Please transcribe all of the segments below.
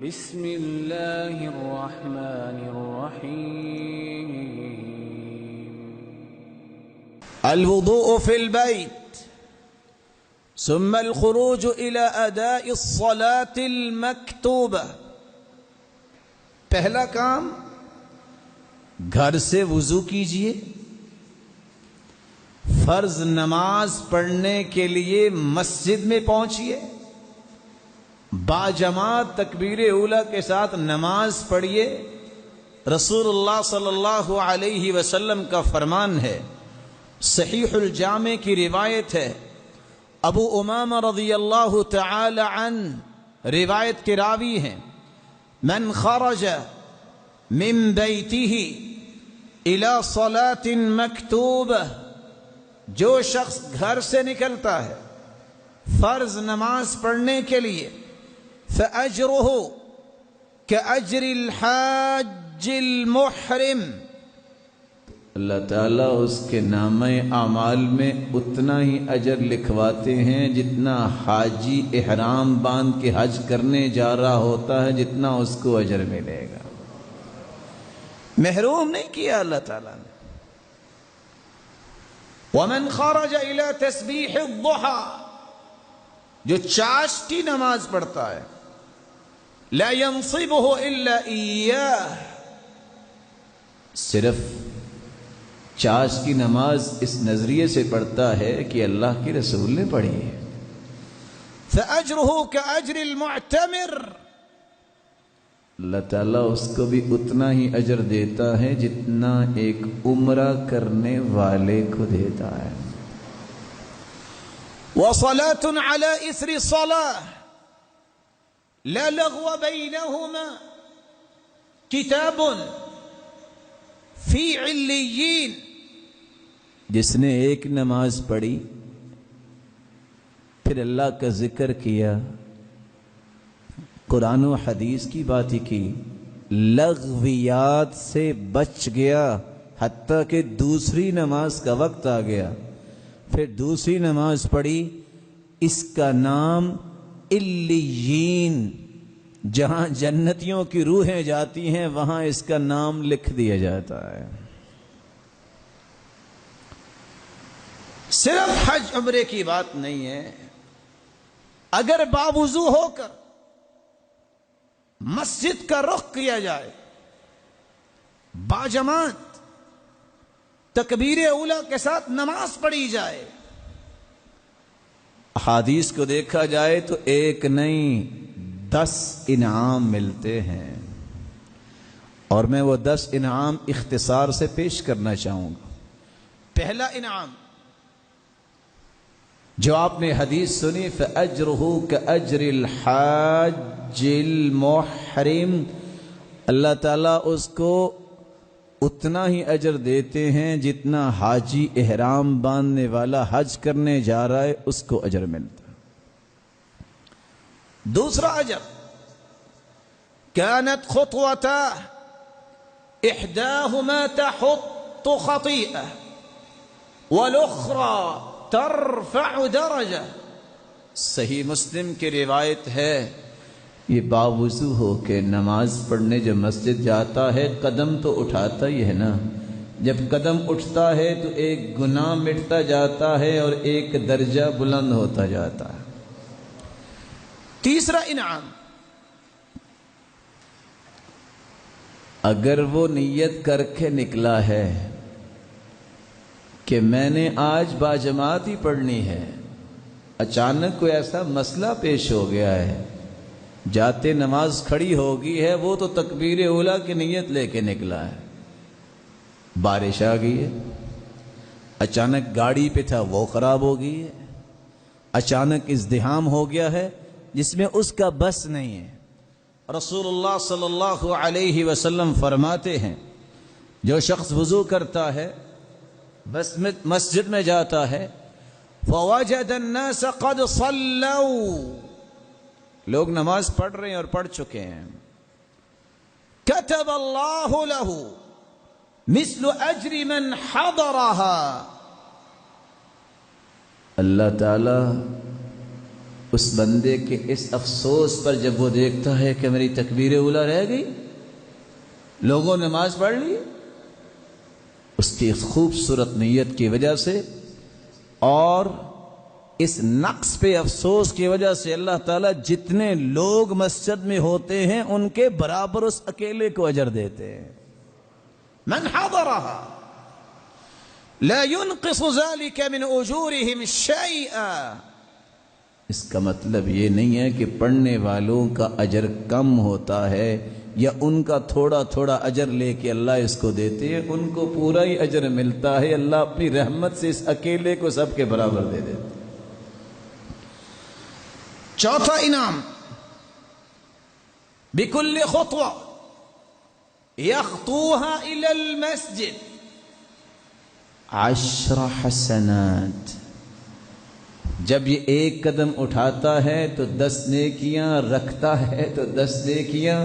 بسم اللہ الرحمن الرحیم الوضوء في البيت ثم الخروج إلى أداء الصلاة المكتوبة. پہلا کام گھر سے وضو کیجئے، فرض نماز پڑھنے کے لیے مسجد میں پہنچیے، باجماعت تکبیر اولیٰ کے ساتھ نماز پڑھیے. رسول اللہ صلی اللہ علیہ وسلم کا فرمان ہے، صحیح الجامع کی روایت ہے، ابو امامہ رضی اللہ تعالی عنہ روایت کے راوی ہیں، من خرج من بیتہ الى صلاة مکتوبہ، جو شخص گھر سے نکلتا ہے فرض نماز پڑھنے کے لیے، فَأَجْرُهُ كَأَجْرِ الْحَاجِّ الْمُحْرِمِ، اللہ تعالیٰ اس کے نامہ اعمال میں اتنا ہی اجر لکھواتے ہیں جتنا حاجی احرام باندھ کے حج کرنے جا رہا ہوتا ہے، جتنا اس کو اجر ملے گا. محروم نہیں کیا اللہ تعالیٰ نے. وَمَنْ خَرَجَ إِلَى تَسْبِيحِ الضُّحَى، جو چاش کی نماز پڑھتا ہے، لا ينصبه الا اياه، صرف چاش کی نماز اس نظریے سے پڑھتا ہے کہ اللہ کے رسول نے پڑھی ہے. فاجره كاجر المعتمر، اللہ تعالیٰ اس کو بھی اتنا ہی اجر دیتا ہے جتنا ایک عمرہ کرنے والے کو دیتا ہے. وصلاة على إثر صلاة لا لغو بينهما، کتاب فی علیین، جس نے ایک نماز پڑھی پھر اللہ کا ذکر کیا، قرآن و حدیث کی بات ہی کی، لغویات سے بچ گیا حتیٰ کہ دوسری نماز کا وقت آ گیا، پھر دوسری نماز پڑھی، اس کا نام علیین، جہاں جنتیوں کی روحیں جاتی ہیں وہاں اس کا نام لکھ دیا جاتا ہے. صرف حج عمرے کی بات نہیں ہے، اگر باوضو ہو کر مسجد کا رخ کیا جائے، باجماعت تکبیر اولیٰ کے ساتھ نماز پڑھی جائے، احادیث کو دیکھا جائے تو ایک نہیں 10 انعام ملتے ہیں، اور میں وہ 10 انعام اختصار سے پیش کرنا چاہوں گا. پہلا انعام جو آپ نے حدیث سنی، فَأَجْرُهُ كَأَجْرِ الْحَاجِّ الْمُحْرِمِ، اللہ تعالیٰ اس کو اتنا ہی اجر دیتے ہیں جتنا حاجی احرام باندھنے والا حج کرنے جا رہا ہے اس کو اجر ملتا. دوسرا اجر، كانت خطوتاه احداهما تحط خطيئة والاخرى ترفع درجة. صحیح مسلم کی روایت ہے، یہ باوضو ہو کے نماز پڑھنے جو مسجد جاتا ہے قدم تو اٹھاتا ہی ہے نا، جب قدم اٹھتا ہے تو ایک گناہ مٹتا جاتا ہے اور ایک درجہ بلند ہوتا جاتا ہے. تیسرا انعام، اگر وہ نیت کر کے نکلا ہے کہ میں نے آج باجماعت ہی پڑھنی ہے، اچانک کوئی ایسا مسئلہ پیش ہو گیا ہے، جاتے نماز کھڑی ہوگی ہے، وہ تو تکبیر اولیٰ کی نیت لے کے نکلا ہے، بارش آ گئی ہے، اچانک گاڑی پہ تھا وہ خراب ہو گئی ہے، اچانک ازدحام ہو گیا ہے جس میں اس کا بس نہیں ہے. رسول اللہ صلی اللہ علیہ وسلم فرماتے ہیں، جو شخص وضو کرتا ہے بس مسجد میں جاتا ہے، فوجد الناس قد صلوا، لوگ نماز پڑھ رہے ہیں اور پڑھ چکے ہیں، كتب اللہ له مثل اجر من حضرها، اللہ تعالی اس بندے کے اس افسوس پر جب وہ دیکھتا ہے کہ میری تکبیر اولیٰ رہ گئی، لوگوں نے نماز پڑھ لی، اس کی خوبصورت نیت کی وجہ سے اور اس نقص پہ افسوس کی وجہ سے اللہ تعالیٰ جتنے لوگ مسجد میں ہوتے ہیں ان کے برابر اس اکیلے کو اجر دیتے ہیں. من حضرها لا ينقص ذلك من اجورهم شيئا. اس کا مطلب یہ نہیں ہے کہ پڑھنے والوں کا اجر کم ہوتا ہے یا ان کا تھوڑا تھوڑا اجر لے کے اللہ اس کو دیتے ہیں. ان کو پورا ہی اجر ملتا ہے. اللہ اپنی رحمت سے اس اکیلے کو سب کے برابر دے دیتے. چوتھا انعام، بكل خطوة يخطوها إلى المسجد 10 حسنات. جب یہ ایک قدم اٹھاتا ہے تو 10 نیکیاں، رکھتا ہے تو 10 نیکیاں.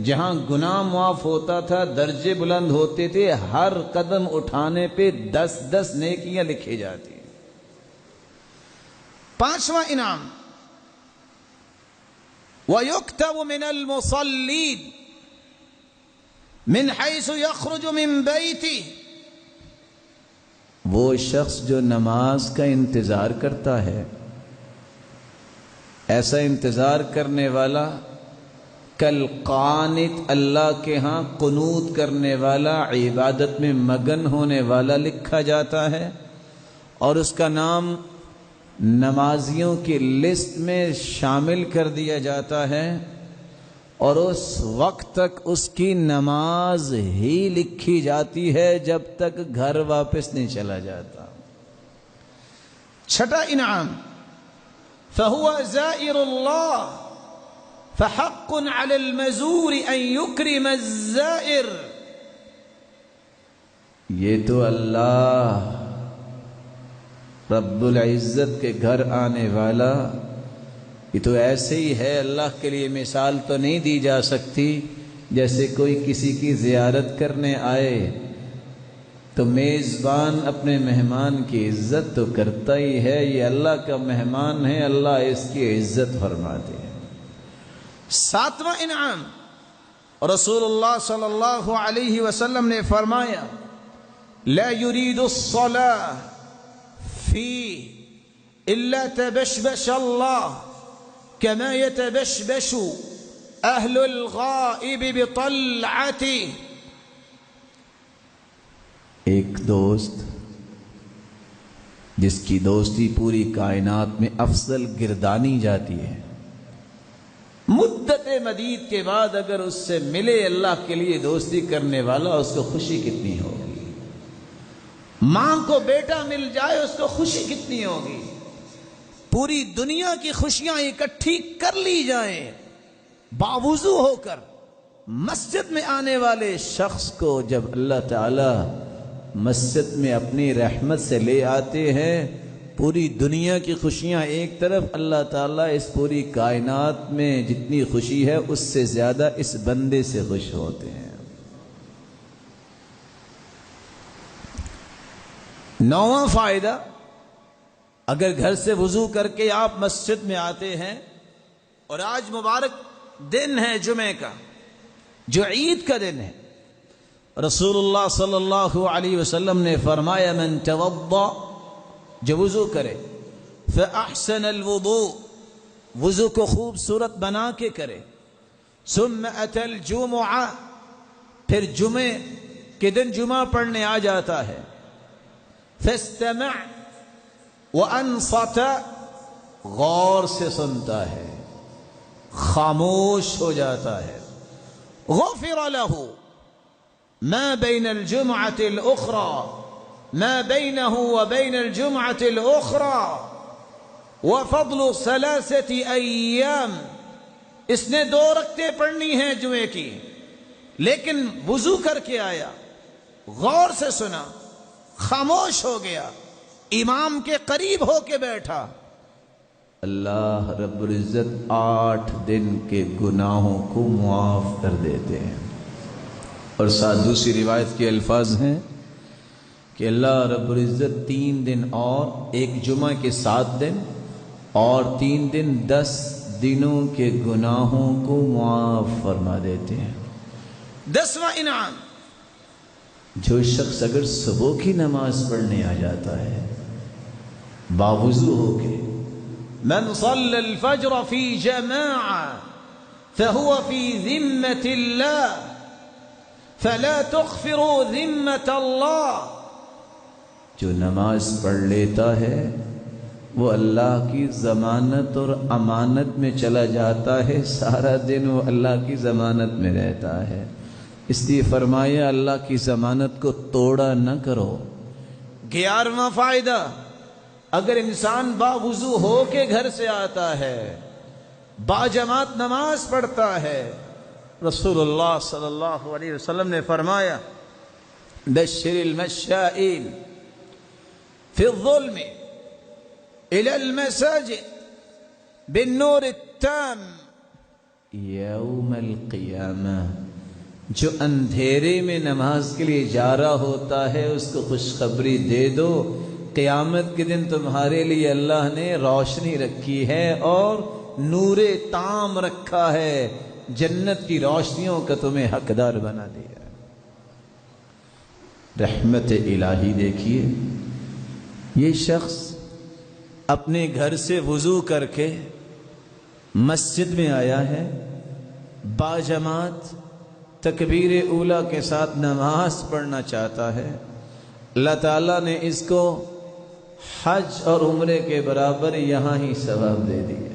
جہاں گناہ معاف ہوتا تھا، درجے بلند ہوتے تھے، ہر قدم اٹھانے پہ 10 نیکیاں لکھی جاتی ہیں. 5واں انعام، وَيُكْتَبُ مِنَ الْمُصَلِّينَ مِنْ حَيْثُ يَخْرُجُ مِنْ بَيْتِهِ. وہ شخص جو نماز کا انتظار کرتا ہے، ایسا انتظار کرنے والا کل قانت، اللہ کے ہاں قنوت کرنے والا، عبادت میں مگن ہونے والا لکھا جاتا ہے اور اس کا نام نمازیوں کی لسٹ میں شامل کر دیا جاتا ہے اور اس وقت تک اس کی نماز ہی لکھی جاتی ہے جب تک گھر واپس نہیں چلا جاتا. 6واں انعام، فهو زائر اللہ فحق على المزور ان يكرم الزائر. یہ تو اللہ رب العزت کے گھر آنے والا، یہ تو ایسے ہی ہے. اللہ کے لیے مثال تو نہیں دی جا سکتی. جیسے کوئی کسی کی زیارت کرنے آئے تو میزبان اپنے مہمان کی عزت تو کرتا ہی ہے. یہ اللہ کا مہمان ہے، اللہ اس کی عزت فرماتے ہیں. 7واں انعام، رسول اللہ صلی اللہ علیہ وسلم نے فرمایا، لا يريد الصلاة فيه إلا تبشبش الله كما يتبشبش أهل الغائب بطلعته. ایک دوست جس کی دوستی پوری کائنات میں افضل گردانی جاتی ہے، مدت مدید کے بعد اگر اس سے ملے اللہ کے لیے دوستی کرنے والا، اس کو خوشی کتنی ہوگی. ماں کو بیٹا مل جائے، اس کو خوشی کتنی ہوگی. پوری دنیا کی خوشیاں اکٹھی کر لی جائیں، باوضو ہو کر مسجد میں آنے والے شخص کو جب اللہ تعالی مسجد میں اپنی رحمت سے لے آتے ہیں، پوری دنیا کی خوشیاں ایک طرف، اللہ تعالیٰ اس پوری کائنات میں جتنی خوشی ہے اس سے زیادہ اس بندے سے خوش ہوتے ہیں. 9واں فائدہ، اگر گھر سے وضو کر کے آپ مسجد میں آتے ہیں اور آج مبارک دن ہے جمعہ کا، جو عید کا دن ہے، رسول اللہ صلی اللہ علیہ وسلم نے فرمایا، من توضأ، جو وضو کرے، فأحسن الوضوء، وضو کو خوبصورت بنا کے کرے، ثم أتى الجمعہ، پھر جمعے کے دن جمعہ پڑھنے آ جاتا ہے، فاستمع وانصت، غور سے سنتا ہے، خاموش ہو جاتا ہے، غفر له ما بين الجمعة الأخرى، ما بينه وبين الجمعة الأخرى، وفضل 3 أيام. اس نے 2 رکعتیں پڑھنی ہیں جمعے کی، لیکن وضو کر کے آیا، غور سے سنا، خاموش ہو گیا، امام کے قریب ہو کے بیٹھا، اللہ رب العزت 8 دن کے گناہوں کو معاف کر دیتے ہیں. اور ساتھ دوسری روایت کے الفاظ ہیں کہ اللہ رب العزت 3 دن اور ایک جمعہ کے 7 دن اور 3 دن 10 دنوں کے گناہوں کو معاف فرما دیتے ہیں۔ 10واں انعام، جو شخص اگر صبح کی نماز پڑھنے آ جاتا ہے باوضو ہو کے، من صلی الفجر فی جماعہ فہو فی ذمۃ اللہ فلا تغفروا ذمۃ اللہ، جو نماز پڑھ لیتا ہے وہ اللہ کی ضمانت اور امانت میں چلا جاتا ہے، سارا دن وہ اللہ کی ضمانت میں رہتا ہے۔ اس لیے فرمایا اللہ کی ضمانت کو توڑا نہ کرو۔ 11واں فائدہ، اگر انسان باوضو ہو کے گھر سے آتا ہے، باجماعت نماز پڑھتا ہے، رسول اللہ صلی اللہ علیہ وسلم نے فرمایا بشر المشائین فی الظلم الى المساجد بالنور التام یوم القیامہ، جو اندھیرے میں نماز کے لیے جا رہا ہوتا ہے اس کو خوشخبری دے دو، قیامت کے دن تمہارے لیے اللہ نے روشنی رکھی ہے اور نور تام رکھا ہے، جنت کی روشنیوں کا تمہیں حقدار بنا دیا۔ رحمت الہی دیکھیے، یہ شخص اپنے گھر سے وضو کر کے مسجد میں آیا ہے، باجماعت تکبیر اولیٰ کے ساتھ نماز پڑھنا چاہتا ہے، اللہ تعالیٰ نے اس کو حج اور عمرے کے برابر یہاں ہی ثواب دے دیا۔